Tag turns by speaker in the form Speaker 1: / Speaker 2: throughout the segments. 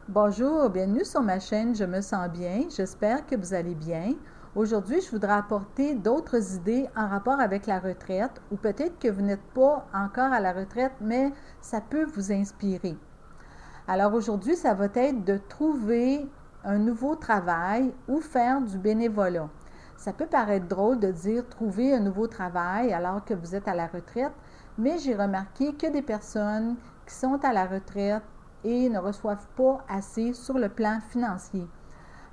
Speaker 1: Bonjour, bienvenue sur ma chaîne Je me sens bien. J'espère que vous allez bien. Aujourd'hui, je voudrais apporter d'autres idées en rapport avec la retraite ou peut-être que vous n'êtes pas encore à la retraite, mais ça peut vous inspirer. Alors aujourd'hui, ça va être de trouver un nouveau travail ou faire du bénévolat. Ça peut paraître drôle de dire trouver un nouveau travail alors que vous êtes à la retraite, mais j'ai remarqué que des personnes qui sont à la retraite et ne reçoivent pas assez sur le plan financier.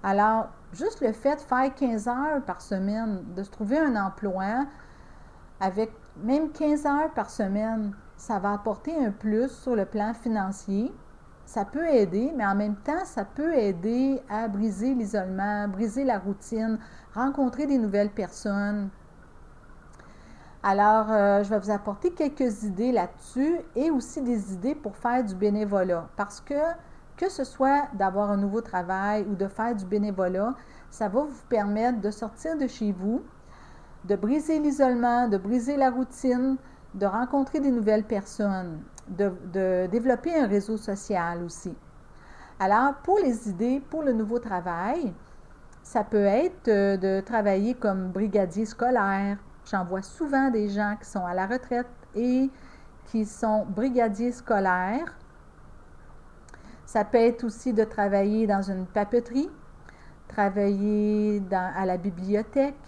Speaker 1: Alors, juste le fait de faire 15 heures par semaine, de se trouver un emploi avec même 15 heures par semaine, ça va apporter un plus sur le plan financier. Ça peut aider, mais en même temps, ça peut aider à briser l'isolement, briser la routine, rencontrer des nouvelles personnes. Alors, je vais vous apporter quelques idées là-dessus et aussi des idées pour faire du bénévolat. Parce que ce soit d'avoir un nouveau travail ou de faire du bénévolat, ça va vous permettre de sortir de chez vous, de briser l'isolement, de briser la routine, de rencontrer des nouvelles personnes, de développer un réseau social aussi. Alors, pour les idées, pour le nouveau travail, ça peut être de travailler comme brigadier scolaire. J'en vois souvent des gens qui sont à la retraite et qui sont brigadiers scolaires. Ça peut être aussi de travailler dans une papeterie, travailler à la bibliothèque,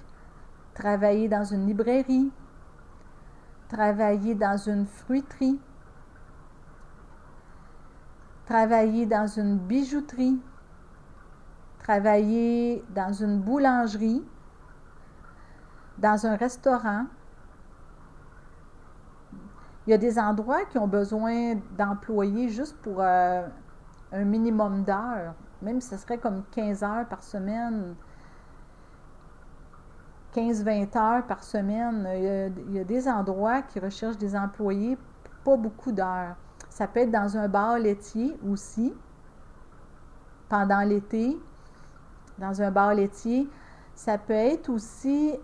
Speaker 1: travailler dans une librairie, travailler dans une fruiterie, travailler dans une bijouterie, travailler dans une boulangerie, dans un restaurant. Il y a des endroits qui ont besoin d'employés juste pour un minimum d'heures. Même si ce serait comme 15 heures par semaine, 15-20 heures par semaine. Il y a des endroits qui recherchent des employés pour pas beaucoup d'heures. Ça peut être dans un bar laitier aussi, pendant l'été, dans un bar laitier. Ça peut être aussi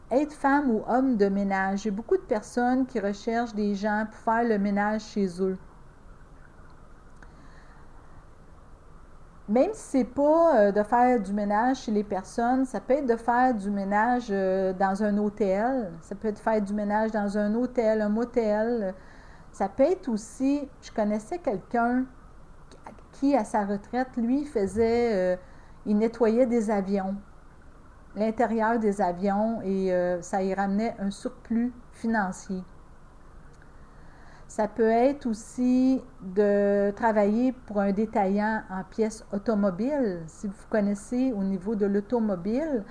Speaker 1: être femme ou homme de ménage. J'ai beaucoup de personnes qui recherchent des gens pour faire le ménage chez eux. Même si c'est pas de faire du ménage chez les personnes, ça peut être de faire du ménage dans un hôtel, ça peut être de faire du ménage dans un hôtel, un motel. Ça peut être aussi, je connaissais quelqu'un qui, à sa retraite, lui, il nettoyait des avions, l'intérieur des avions, et ça y ramenait un surplus financier. Ça peut être aussi de travailler pour un détaillant en pièces automobiles. Si vous connaissez au niveau de l'automobile,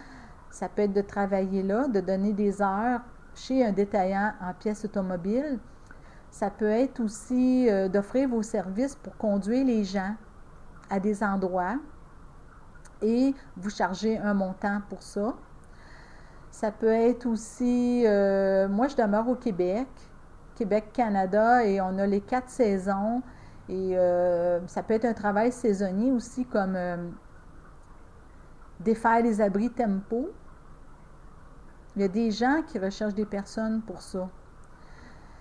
Speaker 1: ça peut être de travailler là, de donner des heures chez un détaillant en pièces automobiles. Ça peut être aussi d'offrir vos services pour conduire les gens à des endroits et vous charger un montant pour ça. Ça peut être aussi, moi je demeure au Québec, Québec-Canada, et on a les 4 saisons. Et ça peut être un travail saisonnier aussi, comme défaire les abris tempo. Il y a des gens qui recherchent des personnes pour ça.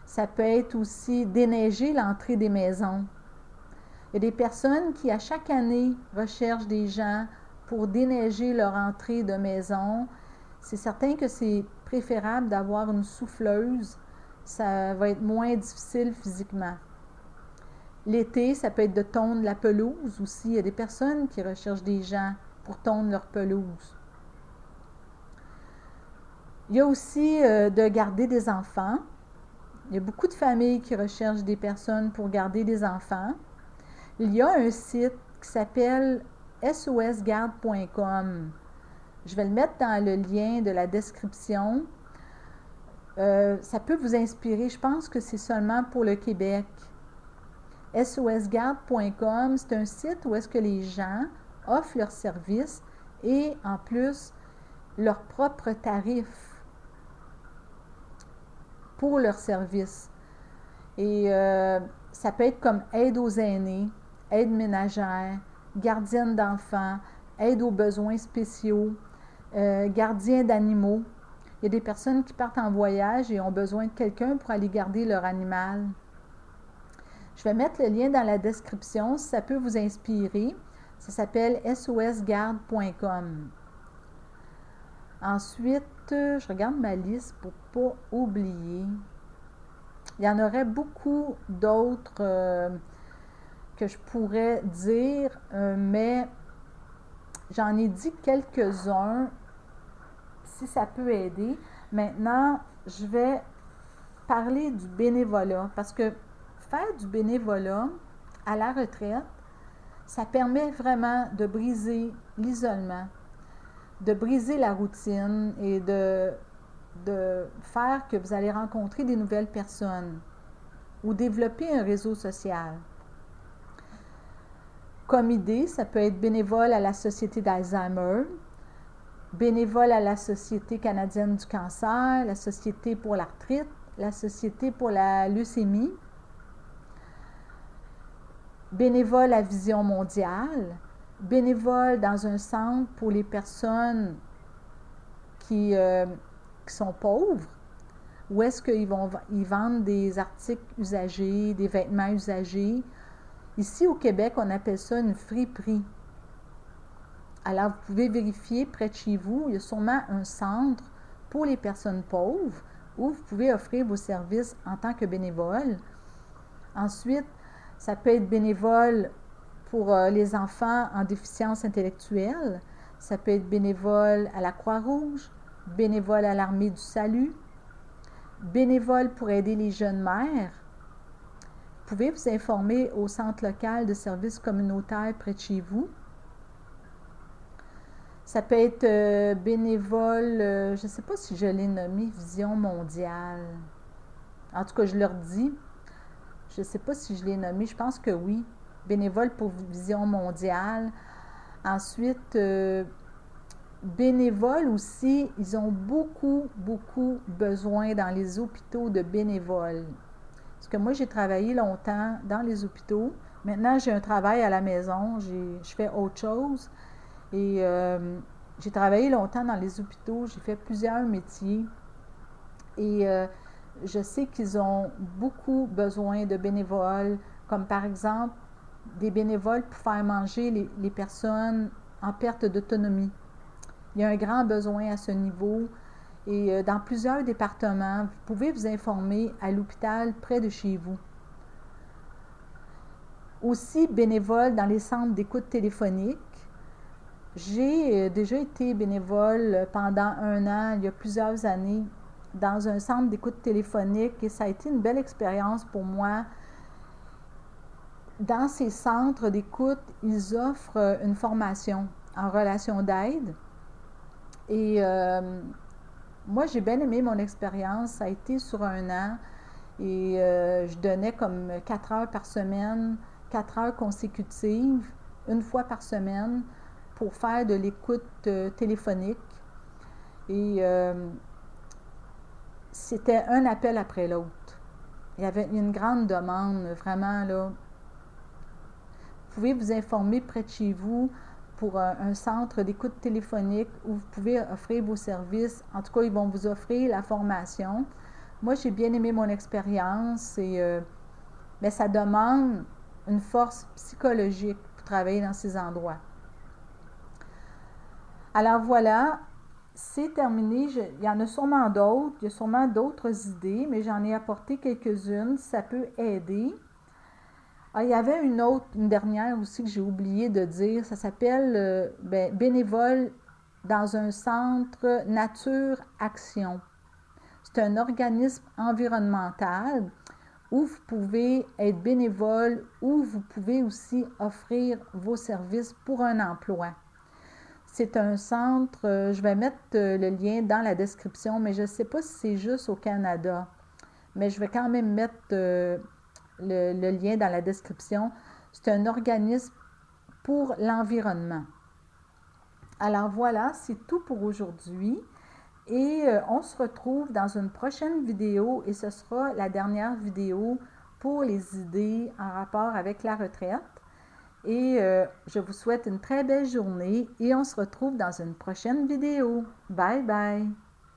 Speaker 1: Ça peut être aussi déneiger l'entrée des maisons. Il y a des personnes qui, à chaque année, recherchent des gens pour déneiger leur entrée de maison. C'est certain que c'est préférable d'avoir une souffleuse. Ça va être moins difficile physiquement. L'été, ça peut être de tondre la pelouse aussi. Il y a des personnes qui recherchent des gens pour tondre leur pelouse. Il y a aussi de garder des enfants. Il y a beaucoup de familles qui recherchent des personnes pour garder des enfants. Il y a un site qui s'appelle sosgarde.com. Je vais le mettre dans le lien de la description. Ça peut vous inspirer. Je pense que c'est seulement pour le Québec. sosgarde.com, c'est un site où est-ce que les gens offrent leurs services et en plus leurs propres tarifs pour leurs services. Et ça peut être comme aide aux aînés, aide ménagère, gardienne d'enfants, aide aux besoins spéciaux, gardien d'animaux. Il y a des personnes qui partent en voyage et ont besoin de quelqu'un pour aller garder leur animal. Je vais mettre le lien dans la description si ça peut vous inspirer. Ça s'appelle sosgarde.com. Ensuite, je regarde ma liste pour ne pas oublier. Il y en aurait beaucoup d'autres que je pourrais dire, mais j'en ai dit quelques-uns si ça peut aider. Maintenant, je vais parler du bénévolat parce que faire du bénévolat à la retraite, ça permet vraiment de briser l'isolement, de briser la routine et de faire que vous allez rencontrer des nouvelles personnes ou développer un réseau social. Comme idée, ça peut être bénévole à la Société d'Alzheimer, bénévole à la Société canadienne du cancer, la Société pour l'arthrite, la Société pour la leucémie, bénévole à Vision mondiale, bénévole dans un centre pour les personnes qui sont pauvres, où est-ce qu'ils vendent des articles usagés, des vêtements usagés. Ici au Québec, on appelle ça une friperie. Alors, vous pouvez vérifier près de chez vous, il y a sûrement un centre pour les personnes pauvres où vous pouvez offrir vos services en tant que bénévole. Ensuite, ça peut être bénévole pour les enfants en déficience intellectuelle. Ça peut être bénévole à la Croix-Rouge, bénévole à l'Armée du Salut, bénévole pour aider les jeunes mères. Vous pouvez vous informer au centre local de services communautaires près de chez vous. Ça peut être bénévole, je ne sais pas si je l'ai nommé, Vision mondiale. En tout cas, je leur dis. Je ne sais pas si je l'ai nommé, je pense que oui. Bénévole pour Vision mondiale. Ensuite, bénévoles aussi, ils ont beaucoup besoin dans les hôpitaux de bénévoles. Parce que moi, j'ai travaillé longtemps dans les hôpitaux. Maintenant, j'ai un travail à la maison, je fais autre chose. Et j'ai travaillé longtemps dans les hôpitaux, j'ai fait plusieurs métiers. Et je sais qu'ils ont beaucoup besoin de bénévoles, comme par exemple des bénévoles pour faire manger les personnes en perte d'autonomie. Il y a un grand besoin à ce niveau. Et dans plusieurs départements, vous pouvez vous informer à l'hôpital près de chez vous. Aussi bénévole dans les centres d'écoute téléphonique. J'ai déjà été bénévole pendant 1 an, il y a plusieurs années, dans un centre d'écoute téléphonique et ça a été une belle expérience pour moi. Dans ces centres d'écoute, ils offrent une formation en relation d'aide et moi, j'ai bien aimé mon expérience. Ça a été sur 1 an et je donnais comme 4 heures par semaine, 4 heures consécutives, 1 fois par semaine pour faire de l'écoute téléphonique. Et c'était un appel après l'autre. Il y avait une grande demande, vraiment, là. Vous pouvez vous informer près de chez vous pour un centre d'écoute téléphonique où vous pouvez offrir vos services. En tout cas, ils vont vous offrir la formation. Moi, j'ai bien aimé mon expérience mais ça demande une force psychologique pour travailler dans ces endroits. Alors voilà, c'est terminé. Il y en a sûrement d'autres. Il y a sûrement d'autres idées, mais j'en ai apporté quelques-unes. Ça peut aider. Ah, il y avait une dernière aussi que j'ai oublié de dire. Ça s'appelle bénévole dans un centre Nature Action. C'est un organisme environnemental où vous pouvez être bénévole, où vous pouvez aussi offrir vos services pour un emploi. C'est un centre, je vais mettre le lien dans la description, mais je ne sais pas si c'est juste au Canada. Mais je vais quand même mettre le lien dans la description. C'est un organisme pour l'environnement. Alors voilà, c'est tout pour aujourd'hui. Et on se retrouve dans une prochaine vidéo et ce sera la dernière vidéo pour les idées en rapport avec la retraite. Et je vous souhaite une très belle journée et on se retrouve dans une prochaine vidéo. Bye bye!